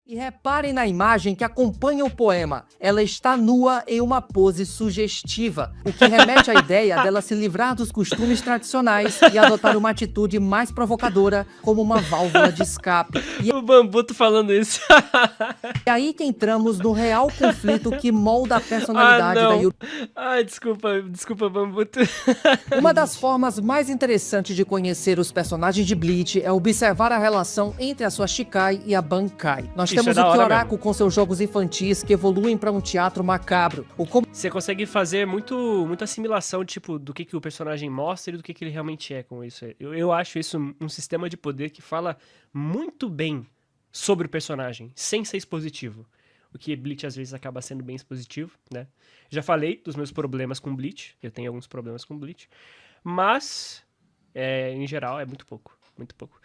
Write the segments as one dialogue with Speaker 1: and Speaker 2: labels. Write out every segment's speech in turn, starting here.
Speaker 1: E reparem na imagem que acompanha o poema. Ela está nua em uma pose sugestiva, o que remete à ideia dela se livrar dos costumes tradicionais e adotar uma atitude mais provocadora, como uma válvula de escape.
Speaker 2: O Bambuto falando isso.
Speaker 1: E aí que entramos no real conflito que molda a personalidade da Yuru.
Speaker 2: Ai, desculpa, Bambuto.
Speaker 1: Uma das formas mais interessantes de conhecer os personagens de Bleach é observar a relação entre a sua Shikai e a Bankai. Nós temos o Kyoraku com seus jogos infantis que evoluem para um teatro macabro.
Speaker 2: Você consegue fazer muita assimilação, tipo, do que o personagem mostra e do que ele realmente é com isso. Eu acho isso um sistema de poder que fala muito bem sobre o personagem, sem ser expositivo. O que Bleach às vezes acaba sendo bem expositivo, né? Já falei dos meus problemas com Bleach, eu tenho alguns problemas com Bleach, mas, em geral, é muito pouco, muito pouco.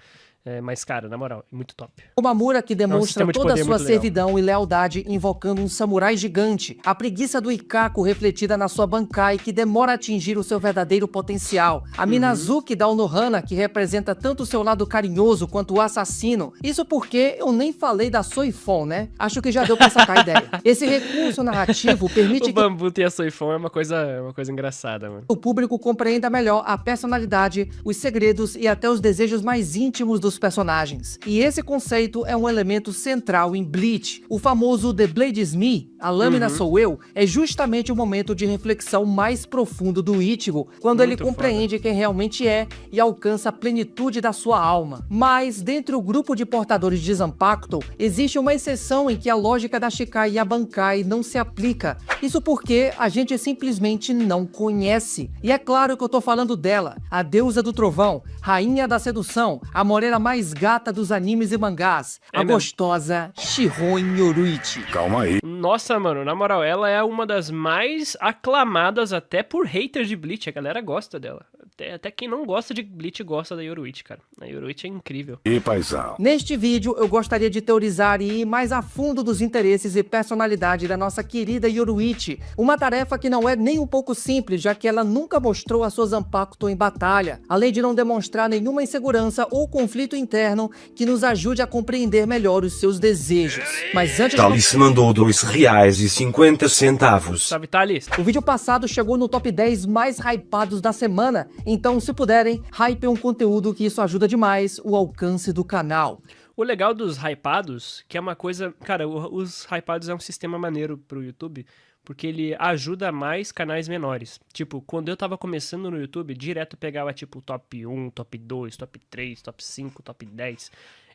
Speaker 2: Mas, cara, na moral, é muito top.
Speaker 1: Komamura que demonstra toda a sua servidão e lealdade invocando um samurai gigante. A preguiça do Ikako refletida na sua Bankai que demora a atingir o seu verdadeiro potencial. A Minazuki da Onohana que representa tanto o seu lado carinhoso quanto o assassino. Isso porque eu nem falei da Soifon, né? Acho que já deu pra sacar a ideia. Esse recurso narrativo permite
Speaker 2: o Bambuto e a Soifon é uma coisa engraçada, mano.
Speaker 1: O público compreenda melhor a personalidade, os segredos e até os desejos mais íntimos dos personagens. E esse conceito é um elemento central em Bleach. O famoso The Blade is Me, a lâmina sou eu, é justamente o momento de reflexão mais profundo do Ichigo, quando ele compreende quem realmente é e alcança a plenitude da sua alma. Mas, dentre o grupo de portadores de Zanpakuto, existe uma exceção em que a lógica da Shikai e a Bankai não se aplica. Isso porque a gente simplesmente não conhece. E é claro que eu tô falando dela, a deusa do trovão, rainha da sedução, a morena mais gata dos animes e mangás, a gostosa Shihoin Yoruichi.
Speaker 3: Calma aí.
Speaker 2: Nossa, mano, na moral, ela é uma das mais aclamadas até por haters de Bleach, a galera gosta dela. Até quem não gosta de Bleach gosta da Yoruichi, cara. A Yoruichi é incrível.
Speaker 3: E paizão.
Speaker 1: Neste vídeo, eu gostaria de teorizar e ir mais a fundo dos interesses e personalidade da nossa querida Yoruichi. Uma tarefa que não é nem um pouco simples, já que ela nunca mostrou a sua Zanpakuto em batalha, além de não demonstrar nenhuma insegurança ou conflito interno que nos ajude a compreender melhor os seus desejos. Mas antes
Speaker 4: Thales mandou R$2,50.
Speaker 2: Salve, Thales.
Speaker 1: O vídeo passado chegou no top 10 mais hypados da semana, então se puderem, hypem um conteúdo que isso ajuda demais o alcance do canal.
Speaker 2: O legal dos hypados, que é uma coisa... Cara, os hypados é um sistema maneiro pro YouTube, porque ele ajuda mais canais menores. Tipo, quando eu tava começando no YouTube, direto pegava tipo top 1, top 2, top 3, top 5, top 10.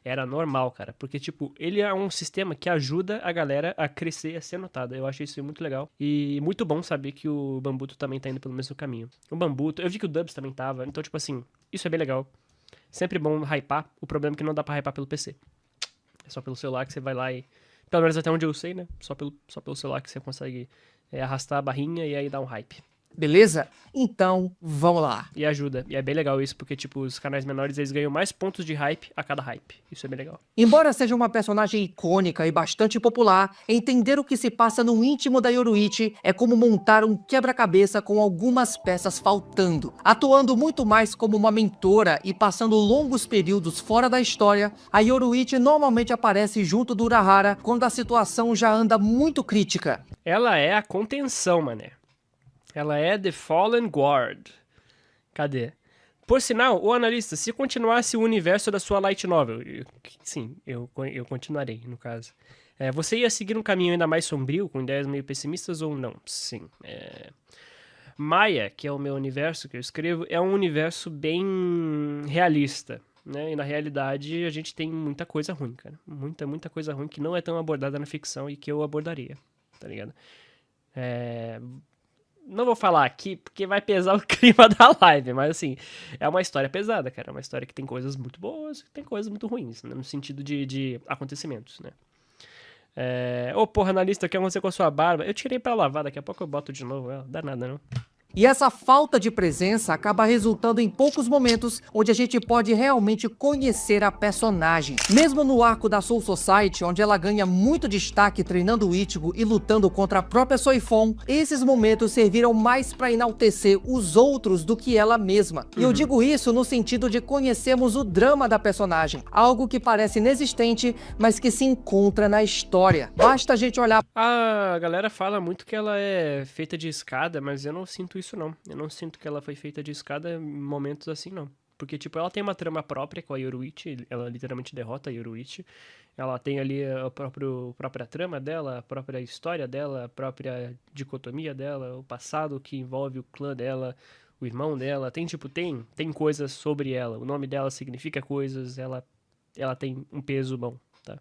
Speaker 2: Era normal, cara, porque tipo, ele é um sistema que ajuda a galera a crescer e a ser notada. Eu achei isso muito legal. E muito bom saber que o Bambuto também tá indo pelo mesmo caminho. O Bambuto, eu vi que o Dubs também tava, então tipo assim, isso é bem legal. Sempre bom hypar, o problema é que não dá pra hypar pelo PC. É só pelo celular que você vai lá e... Pelo menos até onde eu sei, né? Só pelo celular que você consegue arrastar a barrinha e aí dar um hype.
Speaker 1: Beleza? Então, vamos lá.
Speaker 2: E ajuda. E é bem legal isso, porque, tipo, os canais menores, eles ganham mais pontos de hype a cada hype. Isso é bem legal.
Speaker 1: Embora seja uma personagem icônica e bastante popular, entender o que se passa no íntimo da Yoruichi é como montar um quebra-cabeça com algumas peças faltando. Atuando muito mais como uma mentora e passando longos períodos fora da história, a Yoruichi normalmente aparece junto do Urahara quando a situação já anda muito crítica.
Speaker 2: Ela é a contenção, mané. Ela é The Fallen Guard. Cadê? Por sinal, o analista, se continuasse o universo da sua light novel... Sim, eu continuarei, no caso. Você ia seguir um caminho ainda mais sombrio, com ideias meio pessimistas ou não? Sim. Maia, que é o meu universo que eu escrevo, é um universo bem realista, né? E na realidade a gente tem muita coisa ruim, cara. Muita coisa ruim que não é tão abordada na ficção e que eu abordaria, tá ligado? Não vou falar aqui porque vai pesar o clima da live, mas assim, é uma história pesada, cara. É uma história que tem coisas muito boas e tem coisas muito ruins, né? No sentido de acontecimentos, né? Porra, analista, o que aconteceu com a sua barba? Eu tirei pra lavar, daqui a pouco eu boto de novo ela. Dá nada, não.
Speaker 1: E essa falta de presença acaba resultando em poucos momentos onde a gente pode realmente conhecer a personagem. Mesmo no arco da Soul Society, onde ela ganha muito destaque treinando o Ichigo e lutando contra a própria Soifon, esses momentos serviram mais para enaltecer os outros do que ela mesma. E eu digo isso no sentido de conhecermos o drama da personagem, algo que parece inexistente, mas que se encontra na história. Basta a gente olhar.
Speaker 2: A galera fala muito que ela é feita de escada, mas eu não sinto isso não. Eu não sinto que ela foi feita de escada em momentos assim não. Porque, tipo, ela tem uma trama própria com a Yoruichi, ela literalmente derrota a Yoruichi. Ela tem ali a própria trama dela, a própria história dela, a própria dicotomia dela, o passado que envolve o clã dela, o irmão dela. Tem, tipo, tem coisas sobre ela. O nome dela significa coisas, ela tem um peso bom, tá?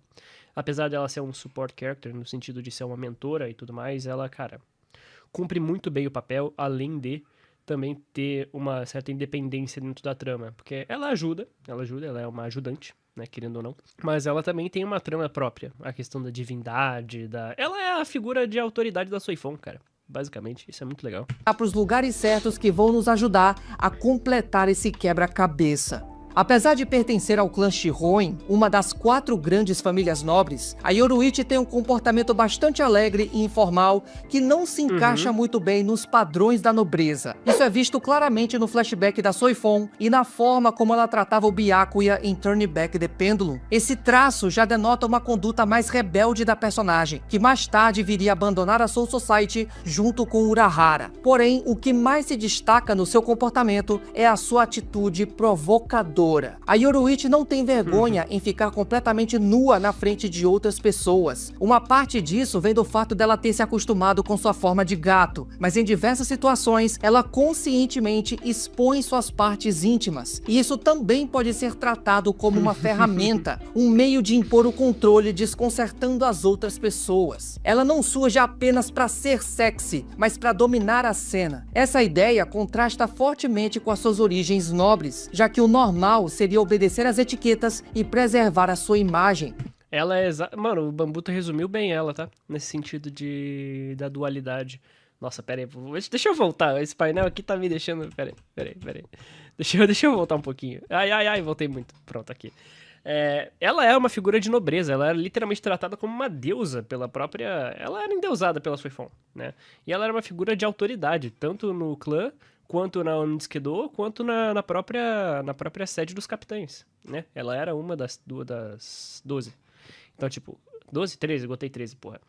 Speaker 2: Apesar dela ser um support character, no sentido de ser uma mentora e tudo mais, ela, cara, cumpre muito bem o papel, além de também ter uma certa independência dentro da trama. Porque ela ajuda, ela é uma ajudante, né, querendo ou não. Mas ela também tem uma trama própria, a questão da divindade, ela é a figura de autoridade da Soifon, cara. Basicamente, isso é muito legal.
Speaker 1: Para os lugares certos que vão nos ajudar a completar esse quebra-cabeça. Apesar de pertencer ao clã Shihoin, uma das 4 grandes famílias nobres, a Yoruichi tem um comportamento bastante alegre e informal que não se encaixa muito bem nos padrões da nobreza. Isso é visto claramente no flashback da Soifon e na forma como ela tratava o Byakuya em Turn Back the Pendulum. Esse traço já denota uma conduta mais rebelde da personagem, que mais tarde viria a abandonar a Soul Society junto com Urahara. Porém, o que mais se destaca no seu comportamento é a sua atitude provocadora. A Yoruichi não tem vergonha em ficar completamente nua na frente de outras pessoas. Uma parte disso vem do fato dela ter se acostumado com sua forma de gato, mas em diversas situações ela conscientemente expõe suas partes íntimas. E isso também pode ser tratado como uma ferramenta, um meio de impor o controle desconcertando as outras pessoas. Ela não surge apenas para ser sexy, mas para dominar a cena. Essa ideia contrasta fortemente com as suas origens nobres, já que o normal seria obedecer às etiquetas e preservar a sua imagem.
Speaker 2: Ela é Mano, o Bambuta resumiu bem ela, tá? Nesse sentido da dualidade. Nossa, pera aí. Deixa eu voltar. Esse painel aqui tá me deixando... Pera aí. Deixa eu voltar um pouquinho. Ai, voltei muito. Pronto, aqui. Ela é uma figura de nobreza. Ela era literalmente tratada como uma deusa pela própria... Ela era endeusada pela Soifon, né? E ela era uma figura de autoridade, tanto no clã quanto na Onitsukedo, quanto na própria sede dos capitães, né? Ela era uma das 12. Então, tipo, 12, 13, eu botei 13, porra.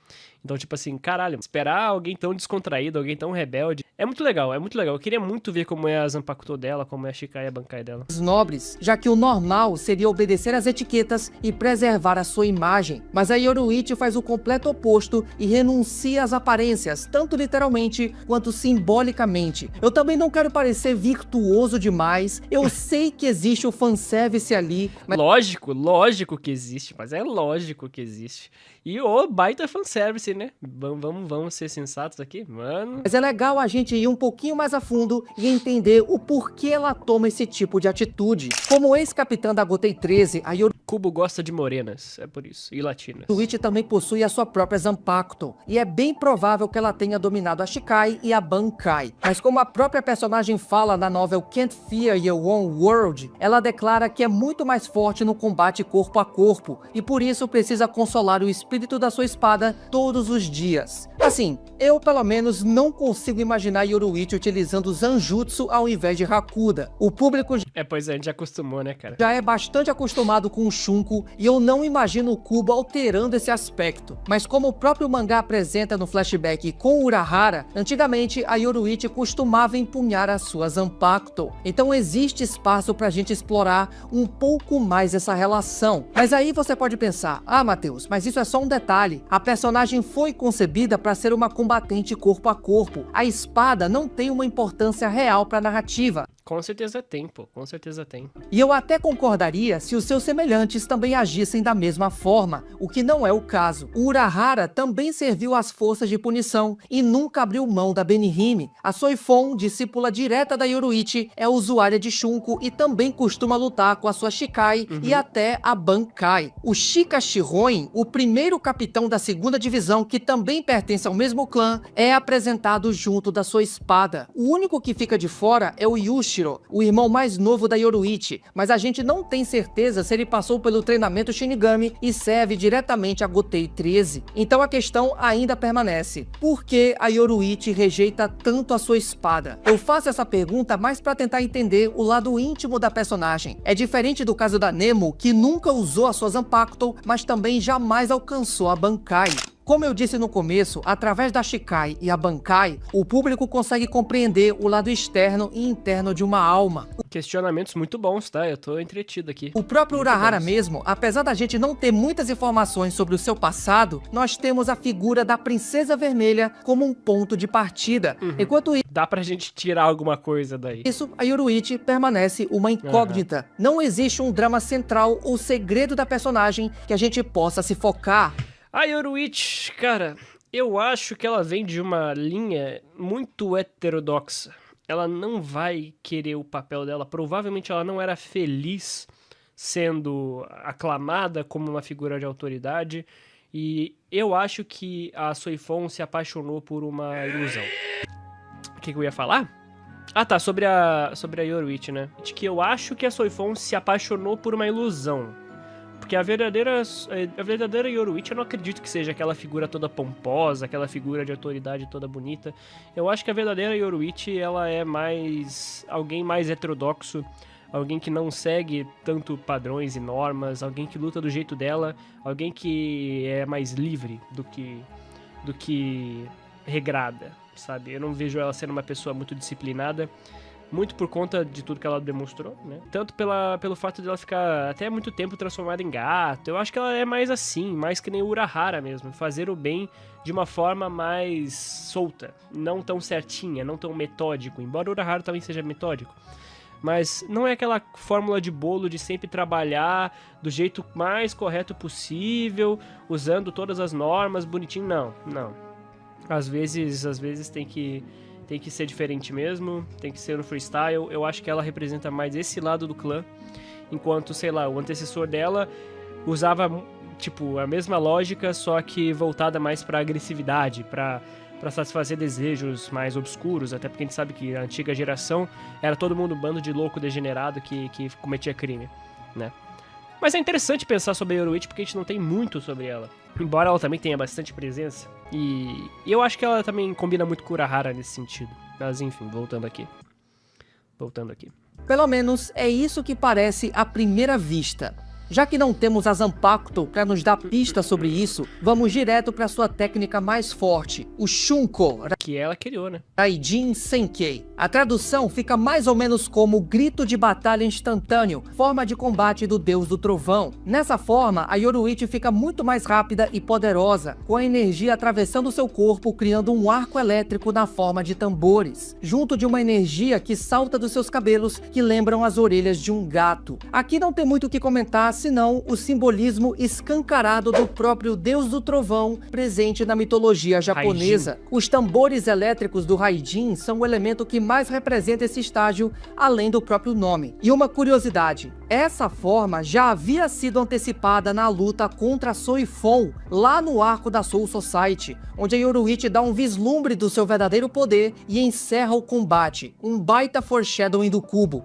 Speaker 2: Então, tipo assim, caralho, esperar alguém tão descontraído, alguém tão rebelde, é muito legal, é muito legal. Eu queria muito ver como é a Zanpakuto dela, como é a Shikai Bankai dela.
Speaker 1: Os nobres, já que o normal seria obedecer às etiquetas e preservar a sua imagem. Mas a Yoruichi faz o completo oposto e renuncia às aparências, tanto literalmente quanto simbolicamente. Eu também não quero parecer virtuoso demais, eu sei que existe o fanservice ali, mas...
Speaker 2: Lógico que existe, mas é lógico que existe. E o baita fanservice, né? Vamos ser sensatos aqui, mano.
Speaker 1: Mas é legal a gente ir um pouquinho mais a fundo e entender o porquê ela toma esse tipo de atitude. Como ex-capitã da Gotei 13, a
Speaker 2: Kubo gosta de morenas, é por isso, e latinas.
Speaker 1: Yoruichi também possui a sua própria Zanpakuto, e é bem provável que ela tenha dominado a Shikai e a Bankai. Mas como a própria personagem fala na novel Can't Fear Your Own World, ela declara que é muito mais forte no combate corpo a corpo, e por isso precisa consolar o espírito da sua espada todos os dias. Assim, eu pelo menos não consigo imaginar Yoruichi utilizando Zanjutsu ao invés de Hakuda. O público
Speaker 2: pois é, a gente já acostumou, né, cara?
Speaker 1: já é bastante acostumado com o Shunko e eu não imagino o Kubo alterando esse aspecto. Mas como o próprio mangá apresenta no flashback com Urahara, antigamente a Yoruichi costumava empunhar a sua Zanpakuto. Então existe espaço pra gente explorar um pouco mais essa relação. Mas aí você pode pensar, Matheus, mas isso é só um detalhe. A personagem foi concebida para ser uma combatente corpo a corpo. A espada não tem uma importância real pra narrativa.
Speaker 2: Com certeza tem, pô. Com certeza tem.
Speaker 1: E eu até concordaria se os seus semelhantes também agissem da mesma forma, o que não é o caso. O Urahara também serviu às forças de punição e nunca abriu mão da Benihime. A Soifon, discípula direta da Yoruichi, é usuária de Shunko e também costuma lutar com a sua Shikai e até a Bankai. O Shika Shiroin, o primeiro capitão da segunda divisão, que também pertence ao mesmo clã, é apresentado junto da sua espada. O único que fica de fora é o Yushiro, o irmão mais novo da Yoruichi, mas a gente não tem certeza se ele passou pelo treinamento Shinigami e serve diretamente a Gotei 13. Então a questão ainda permanece: por que a Yoruichi rejeita tanto a sua espada? Eu faço essa pergunta mais para tentar entender o lado íntimo da personagem. É diferente do caso da Nemo, que nunca usou a sua Zanpakuto, mas também jamais alcançou a Bankai. Como eu disse no começo, através da Shikai e a Bankai, o público consegue compreender o lado externo e interno de uma alma.
Speaker 2: Questionamentos muito bons, tá? Eu tô entretido aqui.
Speaker 1: O próprio
Speaker 2: Muito
Speaker 1: Urahara
Speaker 2: bons.
Speaker 1: mesmo, apesar da gente não ter muitas informações sobre o seu passado, nós temos a figura da Princesa Vermelha como um ponto de partida. Enquanto
Speaker 2: Dá pra gente tirar alguma coisa daí.
Speaker 1: isso, a Yoruichi permanece uma incógnita. Não existe um drama central ou segredo da personagem que a gente possa se focar.
Speaker 2: A Yoruichi, cara, eu acho que ela vem de uma linha muito heterodoxa. Ela não vai querer o papel dela. Provavelmente ela não era feliz sendo aclamada como uma figura de autoridade. E eu acho que a Soifon se apaixonou por uma ilusão. O que eu ia falar? Ah tá, sobre a Yoruichi, né? De que eu acho que a Soifon se apaixonou por uma ilusão. Porque a verdadeira Yoruichi, eu não acredito que seja aquela figura toda pomposa, aquela figura de autoridade toda bonita. Eu acho que a verdadeira Yoruichi, ela é alguém mais heterodoxo, alguém que não segue tanto padrões e normas, alguém que luta do jeito dela, alguém que é mais livre do que regrada, sabe? Eu não vejo ela sendo uma pessoa muito disciplinada, muito por conta de tudo que ela demonstrou, né? Tanto pelo fato de ela ficar até muito tempo transformada em gato. Eu acho que ela é mais assim, mais que nem o Urahara mesmo. Fazer o bem de uma forma mais solta. Não tão certinha, não tão metódico. Embora o Urahara também seja metódico. Mas não é aquela fórmula de bolo de sempre trabalhar do jeito mais correto possível, usando todas as normas, bonitinho. Não. Às vezes tem que ser diferente mesmo, tem que ser no freestyle. Eu acho que ela representa mais esse lado do clã, enquanto, sei lá, o antecessor dela usava, tipo, a mesma lógica, só que voltada mais pra agressividade, pra satisfazer desejos mais obscuros, até porque a gente sabe que a antiga geração era todo mundo um bando de louco degenerado que cometia crime, né? Mas é interessante pensar sobre a Yoruichi porque a gente não tem muito sobre ela. Embora ela também tenha bastante presença. E eu acho que ela também combina muito com o Urahara nesse sentido. Mas enfim, voltando aqui.
Speaker 1: Pelo menos é isso que parece à primeira vista. Já que não temos a Zanpakuto para nos dar pistas sobre isso, vamos direto para sua técnica mais forte, o Shunko
Speaker 2: Que ela criou, né?
Speaker 1: Raijin Senkei. A tradução fica mais ou menos como grito de batalha instantâneo, forma de combate do deus do trovão. Nessa forma, a Yoruichi fica muito mais rápida e poderosa, com a energia atravessando seu corpo, criando um arco elétrico na forma de tambores, junto de uma energia que salta dos seus cabelos, que lembram as orelhas de um gato. Aqui não tem muito o que comentar, senão o simbolismo escancarado do próprio deus do trovão presente na mitologia japonesa. Os tambores elétricos do Raijin são o elemento que mais representa esse estágio, além do próprio nome. E uma curiosidade, essa forma já havia sido antecipada na luta contra a Soifon, lá no arco da Soul Society, onde a Yoruichi dá um vislumbre do seu verdadeiro poder e encerra o combate, um baita foreshadowing do cubo.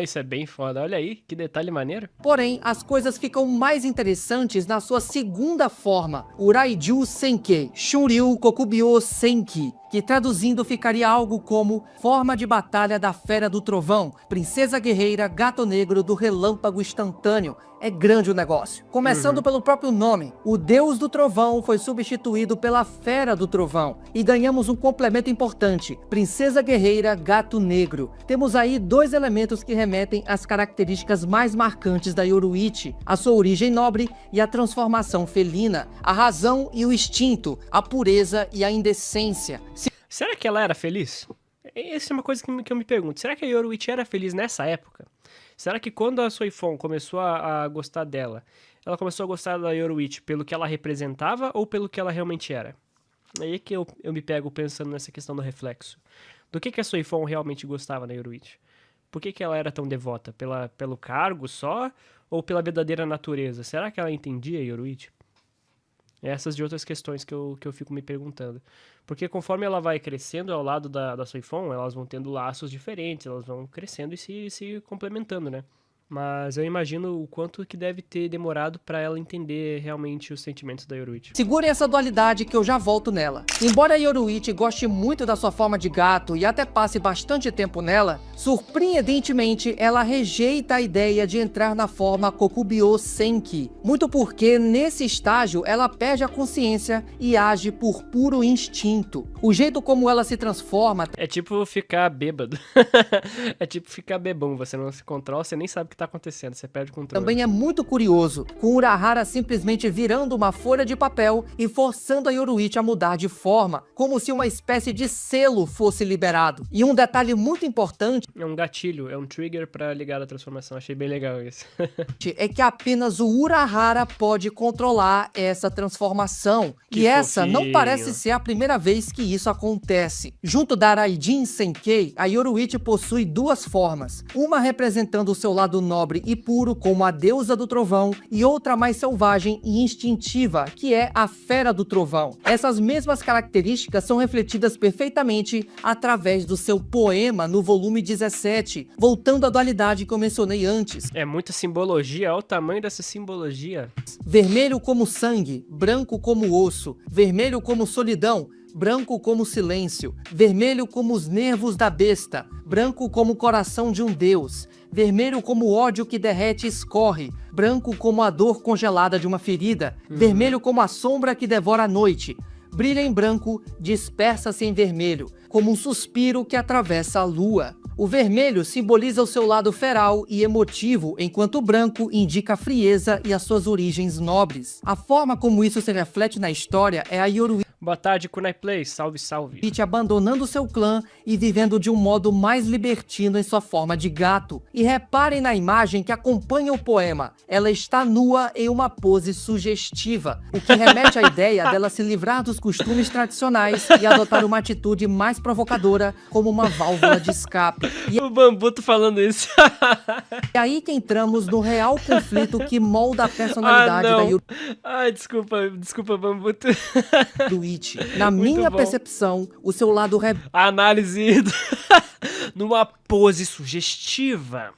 Speaker 2: Isso é bem foda. Olha aí, que detalhe maneiro.
Speaker 1: Porém, as coisas ficam mais interessantes na sua segunda forma, o Raiju Senkei, Shunryu Kokubyo Senki, que traduzindo ficaria algo como forma de batalha da Fera do Trovão, Princesa Guerreira, Gato Negro do Relâmpago Instantâneo. É grande o negócio. Começando pelo próprio nome, o Deus do Trovão foi substituído pela Fera do Trovão e ganhamos um complemento importante, Princesa Guerreira, Gato Negro. Temos aí dois elementos que remetem às características mais marcantes da Yoruichi, a sua origem nobre e a transformação felina, a razão e o instinto, a pureza e a indecência.
Speaker 2: Será que ela era feliz? essa é uma coisa que eu me pergunto. Será que a Yoruichi era feliz nessa época? Será que quando a Soifon começou a gostar dela, ela começou a gostar da Yoruichi pelo que ela representava ou pelo que ela realmente era? Aí é que eu me pego pensando nessa questão do reflexo. Do que a Soifon realmente gostava da Yoruichi? Por que ela era tão devota? Pelo cargo só? Ou pela verdadeira natureza? Será que ela entendia a Yoruichi? Essas de outras questões que eu fico me perguntando. Porque conforme ela vai crescendo ao lado da Soifon, elas vão tendo laços diferentes, elas vão crescendo e se complementando, né? Mas eu imagino o quanto que deve ter demorado pra ela entender realmente os sentimentos da Yoruichi.
Speaker 1: Segurem essa dualidade que eu já volto nela. Embora a Yoruichi goste muito da sua forma de gato e até passe bastante tempo nela, surpreendentemente ela rejeita a ideia de entrar na forma Kokubyo Senki. Muito porque nesse estágio ela perde a consciência e age por puro instinto. O jeito como ela se transforma
Speaker 2: É tipo ficar bêbado. É tipo ficar bebão, você não se controla, você nem sabe o que tá acontecendo, você perde o controle.
Speaker 1: também é muito curioso, com Urahara simplesmente virando uma folha de papel e forçando a Yoruichi a mudar de forma, como se uma espécie de selo fosse liberado. E um detalhe muito importante
Speaker 2: É um gatilho, é um trigger pra ligar a transformação, achei bem legal isso.
Speaker 1: é que apenas o Urahara pode controlar essa transformação.
Speaker 2: Que
Speaker 1: E essa não
Speaker 2: fofinho.
Speaker 1: parece ser a primeira vez que isso acontece. Junto da Raijin Senkei, a Yoruichi possui duas formas. Uma representando o seu lado nobre e puro, como a deusa do trovão, e outra mais selvagem e instintiva, que é a fera do trovão. Essas mesmas características são refletidas perfeitamente através do seu poema no volume 17, voltando à dualidade que eu mencionei antes.
Speaker 2: É muita simbologia, olha o tamanho dessa simbologia.
Speaker 1: Vermelho como sangue, branco como osso, vermelho como solidão, branco como silêncio, vermelho como os nervos da besta, branco como o coração de um deus, vermelho como o ódio que derrete e escorre, branco como a dor congelada de uma ferida, vermelho como a sombra que devora a noite, brilha em branco, dispersa-se em vermelho, como um suspiro que atravessa a lua. O vermelho simboliza o seu lado feral e emotivo, enquanto o branco indica a frieza e as suas origens nobres. A forma como isso se reflete na história é a Yoruichi
Speaker 2: Boa tarde, Kunai Play, salve, salve.
Speaker 1: abandonando seu clã e vivendo de um modo mais libertino em sua forma de gato. E reparem na imagem que acompanha o poema. Ela está nua em uma pose sugestiva, o que remete à ideia dela se livrar dos costumes tradicionais e adotar uma atitude mais provocadora, como uma válvula de escape. E
Speaker 2: O Bambuto falando isso.
Speaker 1: é aí que entramos no real conflito que molda a personalidade da
Speaker 2: não. Ai, desculpa, Bambuto.
Speaker 1: Yoruichi. Na
Speaker 2: Muito
Speaker 1: minha
Speaker 2: bom.
Speaker 1: percepção, o seu lado
Speaker 2: A análise numa pose sugestiva.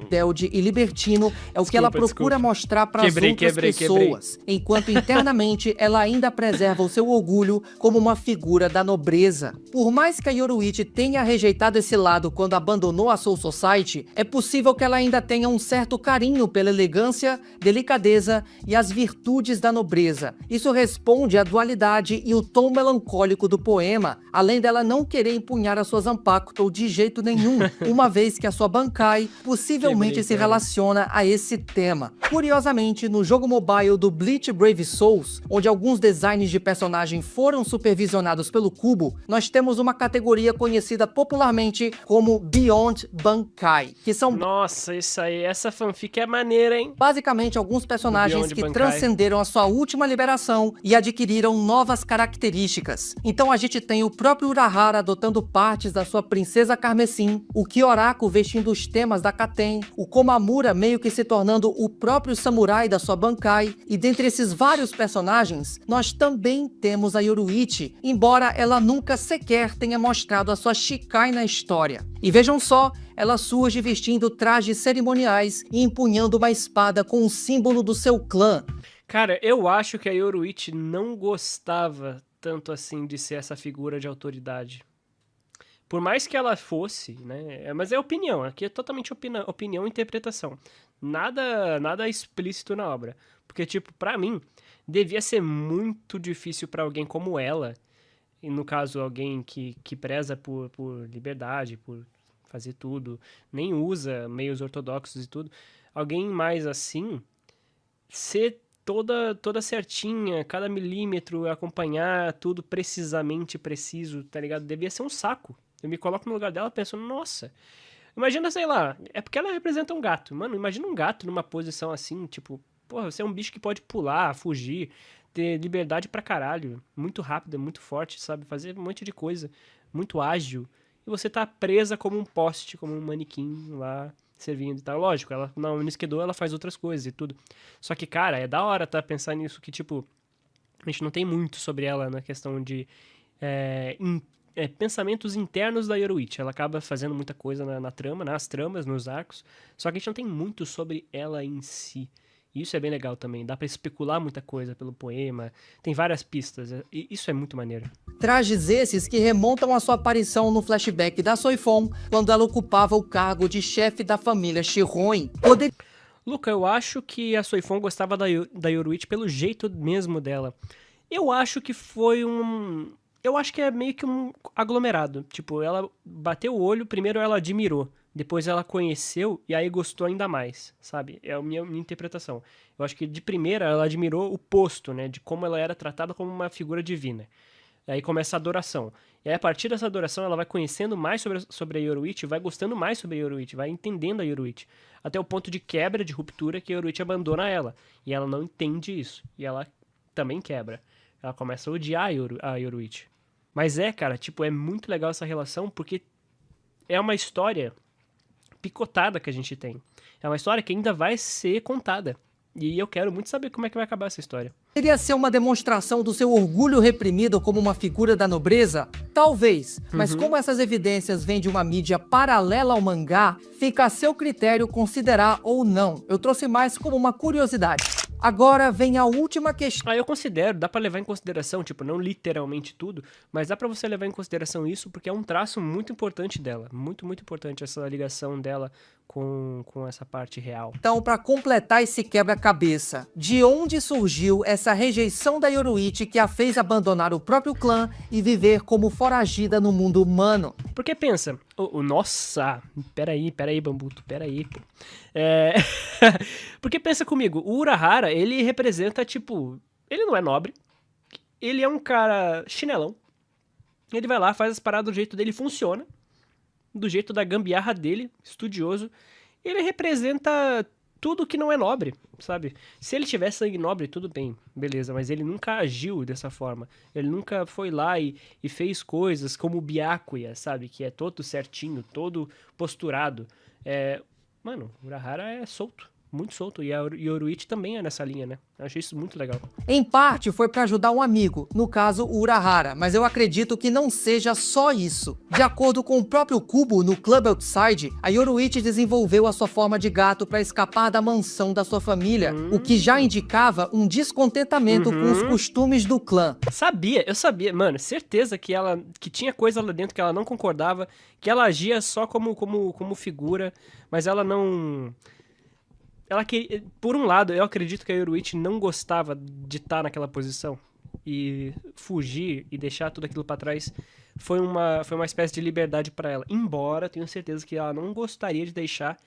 Speaker 1: rebelde e libertino é o que ela procura
Speaker 2: Desculpa.
Speaker 1: mostrar para as
Speaker 2: Quebrei,
Speaker 1: outras
Speaker 2: quebrei.
Speaker 1: pessoas, enquanto internamente ela ainda preserva o seu orgulho como uma figura da nobreza. Por mais que a Yoruichi tenha rejeitado esse lado quando abandonou a Soul Society, é possível que ela ainda tenha um certo carinho pela elegância, delicadeza e as virtudes da nobreza. Isso responde à dualidade e o tom melancólico do poema, além dela não querer empunhar as suas Zanpakuto de jeito nenhum, uma vez que a sua Bankai possivelmente
Speaker 2: Quebrei,
Speaker 1: se
Speaker 2: cara.
Speaker 1: relaciona a esse tema. Curiosamente, no jogo mobile do Bleach Brave Souls, onde alguns designs de personagem foram supervisionados pelo Kubo, nós temos uma categoria conhecida popularmente como Beyond Bankai, que são
Speaker 2: Nossa, isso aí, essa fanfic é maneira, hein?
Speaker 1: basicamente alguns personagens
Speaker 2: Beyond
Speaker 1: que
Speaker 2: Bankai.
Speaker 1: transcenderam a sua última liberação e adquiriram novas características. Então a gente tem o próprio Urahara adotando partes da sua princesa Carmesim, o Kyoraku vestindo os temas da Katen, o Komamura meio que se tornando o próprio samurai da sua Bankai, e dentre esses vários personagens, nós também temos a Yoruichi, embora ela nunca sequer tenha mostrado a sua Shikai na história. E vejam só, ela surge vestindo trajes cerimoniais e empunhando uma espada com o símbolo do seu clã.
Speaker 2: Cara, eu acho que a Yoruichi não gostava tanto assim de ser essa figura de autoridade. Por mais que ela fosse, né? Mas é opinião, aqui é totalmente opinião e interpretação. Nada explícito na obra. Porque, tipo, pra mim, devia ser muito difícil pra alguém como ela, e no caso, alguém que preza por liberdade, por fazer tudo, nem usa meios ortodoxos e tudo, alguém mais assim, ser toda certinha, cada milímetro, acompanhar tudo precisamente preciso, tá ligado? Devia ser um saco. Eu me coloco no lugar dela e penso, nossa, imagina, sei lá, é porque ela representa um gato. Mano, imagina um gato numa posição assim, tipo, porra, você é um bicho que pode pular, fugir, ter liberdade pra caralho, muito rápido, muito forte, sabe? Fazer um monte de coisa, muito ágil. E você tá presa como um poste, como um manequim lá, servindo e tal. Lógico, ela no esquedô ela faz outras coisas e tudo. Só que, cara, é da hora, tá? Pensar nisso, que, tipo, a gente não tem muito sobre ela na questão de pensamentos internos da Yoruichi. Ela acaba fazendo muita coisa na trama, nas tramas, nos arcos, só que a gente não tem muito sobre ela em si. E isso é bem legal também, dá pra especular muita coisa pelo poema, tem várias pistas, e isso é muito maneiro.
Speaker 1: Trajes esses que remontam à sua aparição no flashback da Soifon, quando ela ocupava o cargo de chefe da família Shihoin.
Speaker 2: Luca, eu acho que a Soifon gostava da Yoruichi pelo jeito mesmo dela. Eu acho que foi eu acho que é meio que um aglomerado. Tipo, ela bateu o olho, primeiro ela admirou, depois ela conheceu e aí gostou ainda mais, sabe? É a minha interpretação. Eu acho que de primeira ela admirou o posto, né? De como ela era tratada como uma figura divina. Aí começa a adoração. E aí, a partir dessa adoração, ela vai conhecendo mais sobre a Yoruichi, vai gostando mais sobre a Yoruichi, vai entendendo a Yoruichi. Até o ponto de quebra, de ruptura, que a Yoruichi abandona ela. E ela não entende isso. E ela também quebra. Ela começa a odiar a Yoruichi. Mas cara, tipo, é muito legal essa relação, porque é uma história picotada que a gente tem. É uma história que ainda vai ser contada. E eu quero muito saber como é que vai acabar essa história.
Speaker 1: Poderia ser uma demonstração do seu orgulho reprimido como uma figura da nobreza? Talvez, mas como essas evidências vêm de uma mídia paralela ao mangá, fica a seu critério considerar ou não. Eu trouxe mais como uma curiosidade. Agora vem a última questão.
Speaker 2: Eu considero, dá pra levar em consideração, tipo, não literalmente tudo, mas dá pra você levar em consideração isso porque é um traço muito importante dela. Muito, muito importante essa ligação dela com essa parte real.
Speaker 1: Então, para completar esse quebra-cabeça, de onde surgiu essa rejeição da Yoruichi que a fez abandonar o próprio clã e viver como foragida no mundo humano?
Speaker 2: Porque pensa, nossa, peraí, Bambuto, peraí, pô. Porque pensa comigo, o Urahara, ele representa, tipo, ele não é nobre, ele é um cara chinelão, ele vai lá, faz as paradas do jeito dele, funciona, do jeito da gambiarra dele, estudioso, ele representa tudo que não é nobre, sabe? Se ele tivesse sangue nobre, tudo bem, beleza, mas ele nunca agiu dessa forma. Ele nunca foi lá e fez coisas como o Byakuya, sabe? Que é todo certinho, todo posturado. Mano, o Urahara é solto, muito solto, e a Yoruichi também é nessa linha, né? Eu achei isso muito legal.
Speaker 1: Em parte foi para ajudar um amigo, no caso o Urahara, mas eu acredito que não seja só isso. De acordo com o próprio Kubo no Club Outside, a Yoruichi desenvolveu a sua forma de gato para escapar da mansão da sua família, o que já indicava um descontentamento com os costumes do clã.
Speaker 2: Eu sabia, mano, certeza que tinha coisa lá dentro que ela não concordava, que ela agia só como figura, mas ela não... por um lado, eu acredito que a Yoruichi não gostava de estar naquela posição. E fugir e deixar tudo aquilo pra trás foi uma espécie de liberdade pra ela. Embora, tenho certeza que ela não gostaria de deixar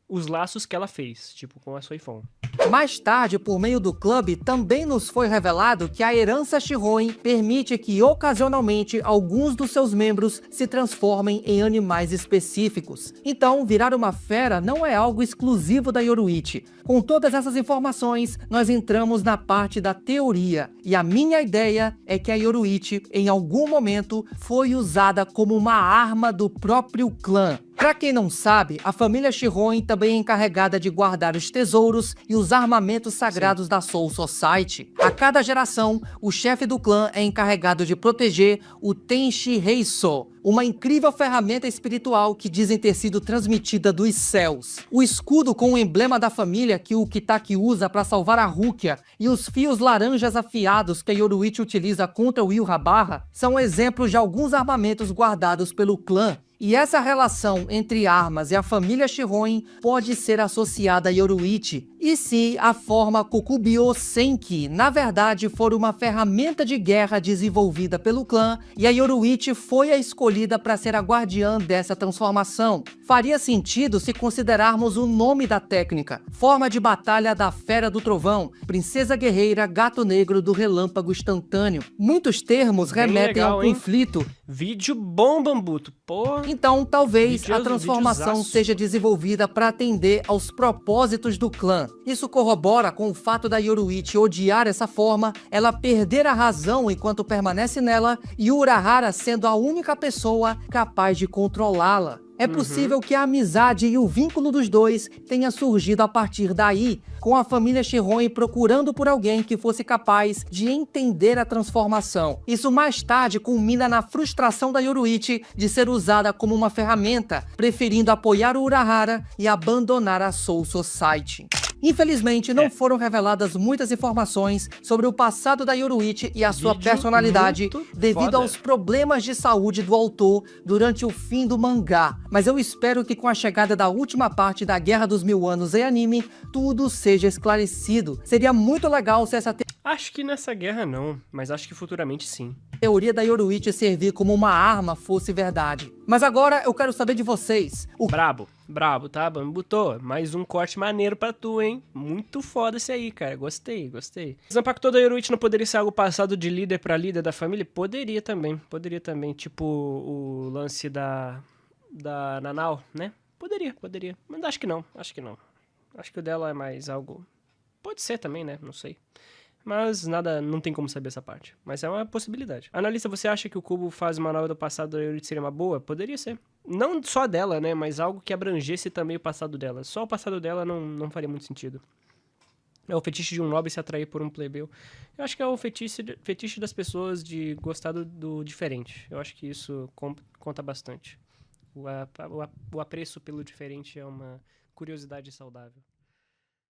Speaker 2: os laços que ela fez, tipo com a Soifon.
Speaker 1: Mais tarde, por meio do clube, também nos foi revelado que a herança Shihoin permite que, ocasionalmente, alguns dos seus membros se transformem em animais específicos. Então, virar uma fera não é algo exclusivo da Yoruichi. Com todas essas informações, nós entramos na parte da teoria. E a minha ideia é que a Yoruichi, em algum momento, foi usada como uma arma do próprio clã. Pra quem não sabe, a família Shihoin também é encarregada de guardar os tesouros e os armamentos sagrados da Soul Society. A cada geração, o chefe do clã é encarregado de proteger o Tenshi Heiso, uma incrível ferramenta espiritual que dizem ter sido transmitida dos céus. O escudo com o emblema da família que o Kitaki usa para salvar a Rukia e os fios laranjas afiados que a Yoruichi utiliza contra o Yurabara são exemplos de alguns armamentos guardados pelo clã. E essa relação entre armas e a família Shihoin pode ser associada a Yoruichi, e se a forma Kokubyo Senki, na verdade, for uma ferramenta de guerra desenvolvida pelo clã, e a Yoruichi foi a escolhida escolhida para ser a guardiã dessa transformação. Faria sentido se considerarmos o nome da técnica: forma de batalha da Fera do Trovão, Princesa Guerreira, Gato Negro do Relâmpago Instantâneo. Muitos termos
Speaker 2: Bem
Speaker 1: remetem
Speaker 2: legal,
Speaker 1: ao
Speaker 2: hein?
Speaker 1: conflito.
Speaker 2: Vídeo bom, Bambuto. Pô,
Speaker 1: Então, talvez a
Speaker 2: Videozaço.
Speaker 1: transformação seja desenvolvida para atender aos propósitos do clã. Isso corrobora com o fato da Yoruichi odiar essa forma, ela perder a razão enquanto permanece nela e Urahara sendo a única pessoa capaz de controlá-la. É possível que a amizade e o vínculo dos dois tenha surgido a partir daí, com a família Shiroin procurando por alguém que fosse capaz de entender a transformação. Isso mais tarde culmina na frustração da Yoruichi de ser usada como uma ferramenta, preferindo apoiar o Urahara e abandonar a Soul Society. Infelizmente, não foram reveladas muitas informações sobre o passado da Yoruichi e a sua
Speaker 2: Vídeo
Speaker 1: personalidade
Speaker 2: muito
Speaker 1: devido
Speaker 2: foda.
Speaker 1: aos problemas de saúde do autor durante o fim do mangá. Mas eu espero que com a chegada da última parte da Guerra dos Mil Anos em anime, tudo seja esclarecido. Seria muito legal se essa
Speaker 2: acho que nessa guerra não, mas acho que futuramente sim.
Speaker 1: teoria da Yoruichi servir como uma arma fosse verdade. Mas agora eu quero saber de vocês.
Speaker 2: Brabo, tá, Bambuto? Mais um corte maneiro pra tu, hein? Muito foda esse aí, cara. Gostei. Zanpakuto da Yoruichi não poderia ser algo passado de líder pra líder da família? Poderia também. Tipo o lance da Nanau, né? Poderia. Mas acho que não. Acho que o dela é mais algo... Pode ser também, né? Não sei. Mas nada, não tem como saber essa parte. Mas é uma possibilidade. Analista, você acha que o Kubo faz uma nova do passado da Yoruichi seria uma boa? Poderia ser. Não só dela, né? Mas algo que abrangesse também o passado dela. Só o passado dela não faria muito sentido. É o fetiche de um nobre se atrair por um plebeu. Eu acho que é o fetiche das pessoas de gostar do diferente. Eu acho que isso conta bastante. O apreço pelo diferente é uma curiosidade saudável.